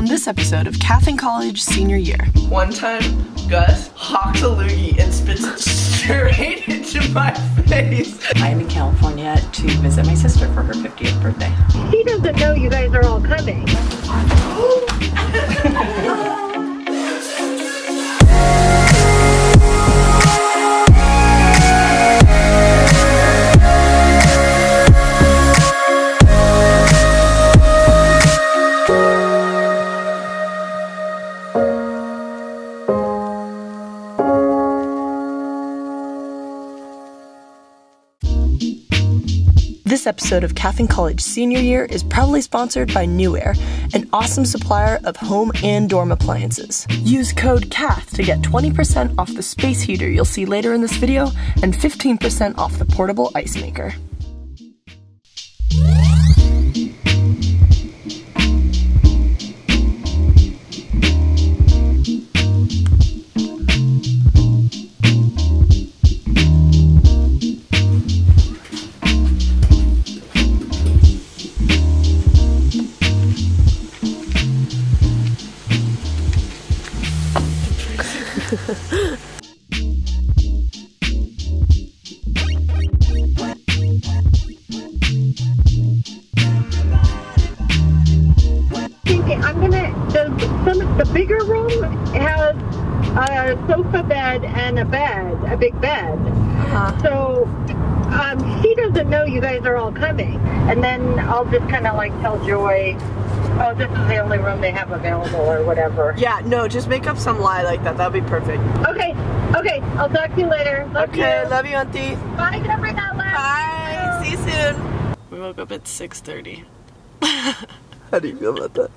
On this episode of Cath in College Senior Year. One time, Gus hawks a loogie and spits it straight into my face. I'm in California to visit my sister for her 50th birthday. He doesn't know you guys are all coming. This episode of Cath in College Senior Year is proudly sponsored by New Air, an awesome supplier of home and dorm appliances. Use code CATH to get 20% off the space heater you'll see later in this video and 15% off the portable ice maker. The bigger room has a sofa bed and a big bed. So she doesn't know you guys are all coming. And then I'll just kind of like tell Joy, oh, this is the only room they have available or whatever. Yeah, no, just make up some lie like that. That'll be perfect. Okay, I'll talk to you later. Love you. Love you, auntie. Bye, Gabriela. Bye. See you soon. We woke up at 6:30. How do you feel about that?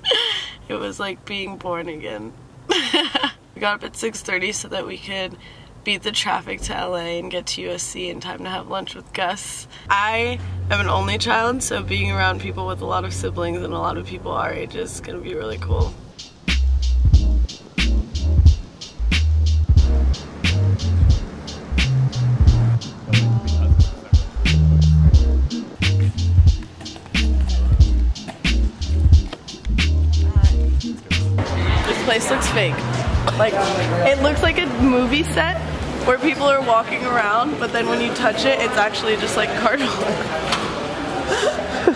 It was like being born again. We got up at 6:30 so that we could beat the traffic to LA and get to USC in time to have lunch with Gus. I am an only child, so being around people with a lot of siblings and a lot of people our age is gonna be really cool. This place looks fake. Like, it looks like a movie set where people are walking around, but then when you touch it, it's actually just like cardboard.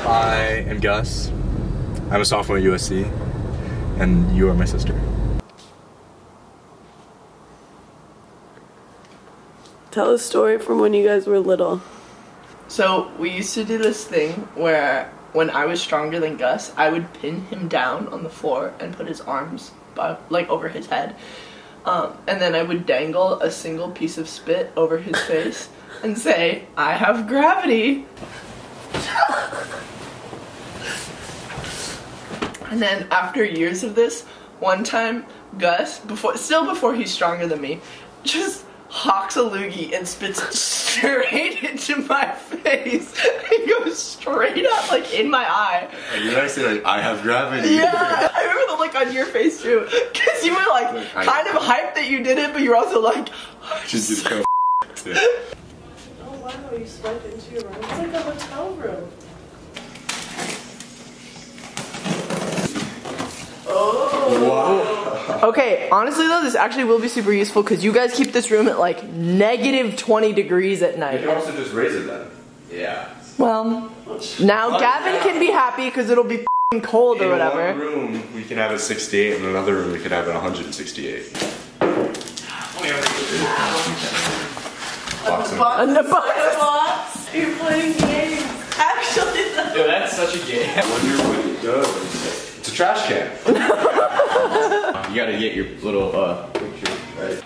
I am Gus. I'm a sophomore at USC, and you are my sister. Tell a story from when you guys were little. So, we used to do this thing where when I was stronger than Gus, I would pin him down on the floor and put his arms like over his head. And then I would dangle a single piece of spit over his face and say, I have gravity. And then after years of this, one time Gus, still before he's stronger than me, just hawks a loogie and spits it straight into my face. It goes straight up, like, in my eye. You guys say, like, I have gravity. Yeah, I remember the look on your face, too. Because you were, like, kind of hyped that you did it, but you were also like, Just go yeah. Oh, wow, you swiped into your room. It's like a hotel room. Oh. Wow. Okay, honestly though, this actually will be super useful because you guys keep this room at like -20 degrees at night. You can also just raise it then. Yeah. Well, now Gavin can be happy because it'll be cold or whatever. In one room, we can have it 68, and in another room, we could have it 168. On the box. You're playing games. Actually, yo, that's such a game. I wonder what it does. It's a trash can. You gotta get your little picture, right?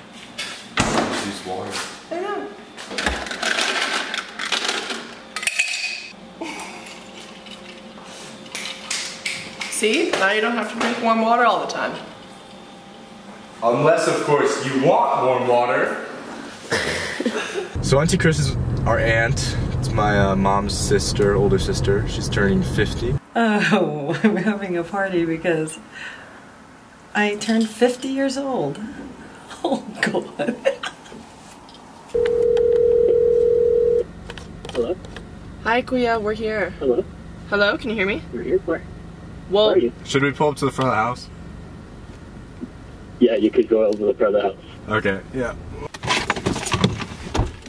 Use water. I know. See? Now you don't have to drink warm water all the time. Unless, of course, you want warm water. So Auntie Chris is our aunt. It's my mom's sister, older sister. She's turning 50. Oh, I'm having a party because I turned 50 years old. Oh, God. Hello? Hi, Kuya, we're here. Hello? Hello, can you hear me? We're here? Where? Well, Where are you? Should we pull up to the front of the house? Yeah, you could go over the front of the house. Okay, yeah.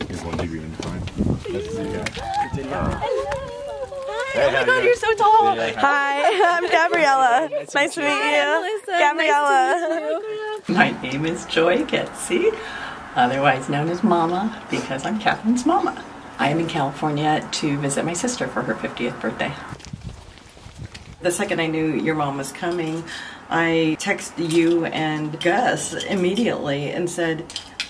Here's 1 degree and fine. Nice to see you guys. Oh my god, you're so tall! Hi, I'm Gabriella. Nice to meet you. Gabriella. My name is Joy Getzi, otherwise known as Mama, because I'm Catherine's mama. I am in California to visit my sister for her 50th birthday. The second I knew your mom was coming, I texted you and Gus immediately and said,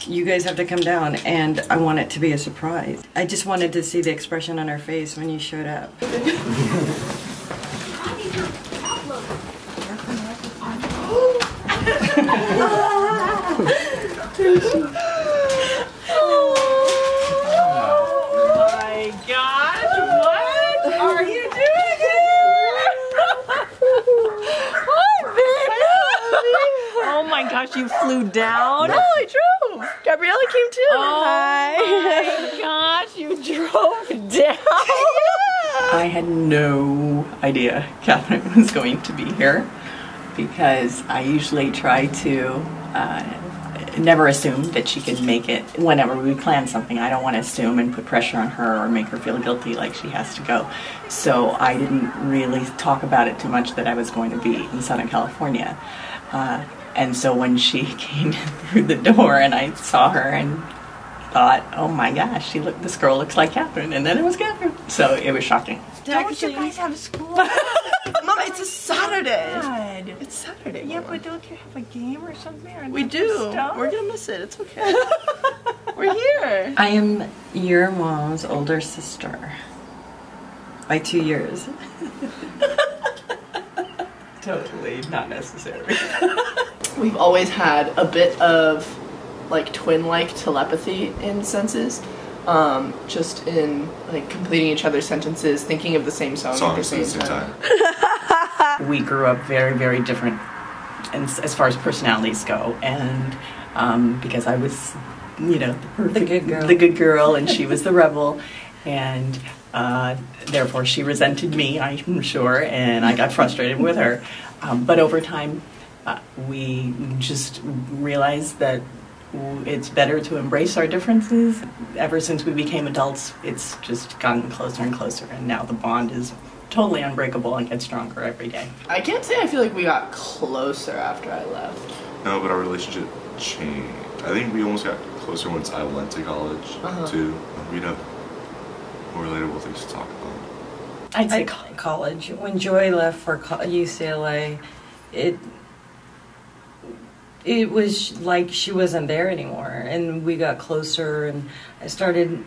you guys have to come down, and I want it to be a surprise. I just wanted to see the expression on her face when you showed up. You flew down? No, I drove. Gabriella came too. Oh my gosh, you drove down? Yeah. I had no idea Catherine was going to be here because I usually try to never assume that she could make it. Whenever we plan something, I don't want to assume and put pressure on her or make her feel guilty like she has to go. So I didn't really talk about it too much that I was going to be in Southern California. And so when she came through the door and I saw her and thought, oh my gosh, this girl looks like Catherine, and then it was Catherine. So it was shocking. Don't you guys have school? Mama, it's a Saturday. God. It's Saturday. Yeah, but don't you have a game or something? Or we do. We're gonna miss it. It's okay. We're here. I am your mom's older sister by 2 years. Totally not necessary. We've always had a bit of like twin-like telepathy in senses, just in like completing each other's sentences, thinking of the same song at the same time. We grew up very, very different as far as personalities go, and because I was, you know, the good girl, and she was the rebel, and therefore she resented me, I'm sure, and I got frustrated with her. But over time, we just realized that it's better to embrace our differences. Ever since we became adults, it's just gotten closer and closer, and now the bond is totally unbreakable and gets stronger every day. I can't say I feel like we got closer after I left. No, but our relationship changed. I think we almost got closer once I went to college, too. We'd have more relatable things to talk about. I'd say college. When Joy left for UCLA, it was like she wasn't there anymore, and we got closer, and I started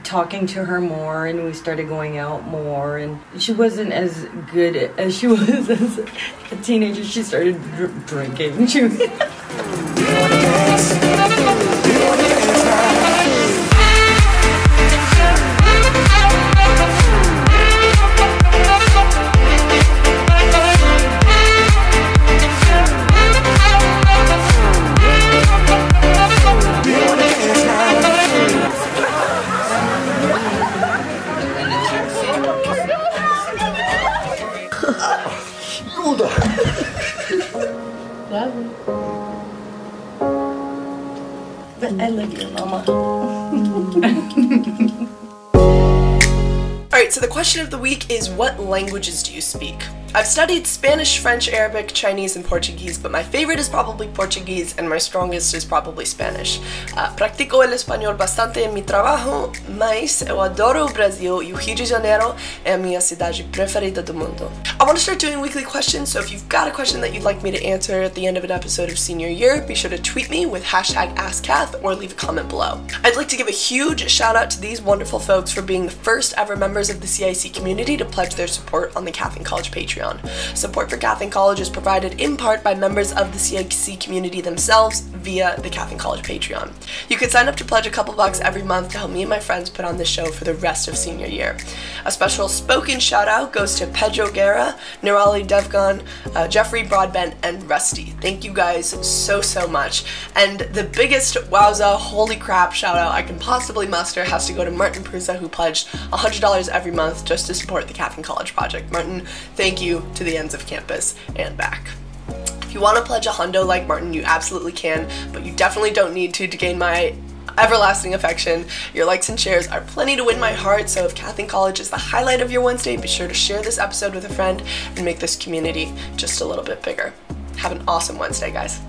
talking to her more, and we started going out more, and she wasn't as good as she was as a teenager. She started drinking. I love you, Mama. Alright, so the question of the week is, what languages do you speak? I've studied Spanish, French, Arabic, Chinese, and Portuguese, but my favorite is probably Portuguese, and my strongest is probably Spanish. Practico el español bastante en mi trabajo, mas eu adoro o Brasil e o Rio de Janeiro é a minha cidade preferida do mundo. I want to start doing weekly questions, so if you've got a question that you'd like me to answer at the end of an episode of Senior Year, be sure to tweet me with #AskCath or leave a comment below. I'd like to give a huge shout out to these wonderful folks for being the first ever members of the CIC community to pledge their support on the Cath and College Patreon. Support for Cath and College is provided in part by members of the CIC community themselves via the Cath and College Patreon. You can sign up to pledge a couple bucks every month to help me and my friends put on this show for the rest of Senior Year. A special spoken shout out goes to Pedro Guerra, Nirali Devgan, Jeffrey Broadbent, and Rusty. Thank you guys so much. And the biggest wowza, holy crap shout out I can possibly muster has to go to Martin Prusa, who pledged $100 every month just to support the Cath and College project. Martin, thank you to the ends of campus and back. If you want to pledge a hundo like Martin, you absolutely can, but you definitely don't need to gain my everlasting affection. Your likes and shares are plenty to win my heart, so if Cath in College is the highlight of your Wednesday, be sure to share this episode with a friend and make this community just a little bit bigger. Have an awesome Wednesday, guys.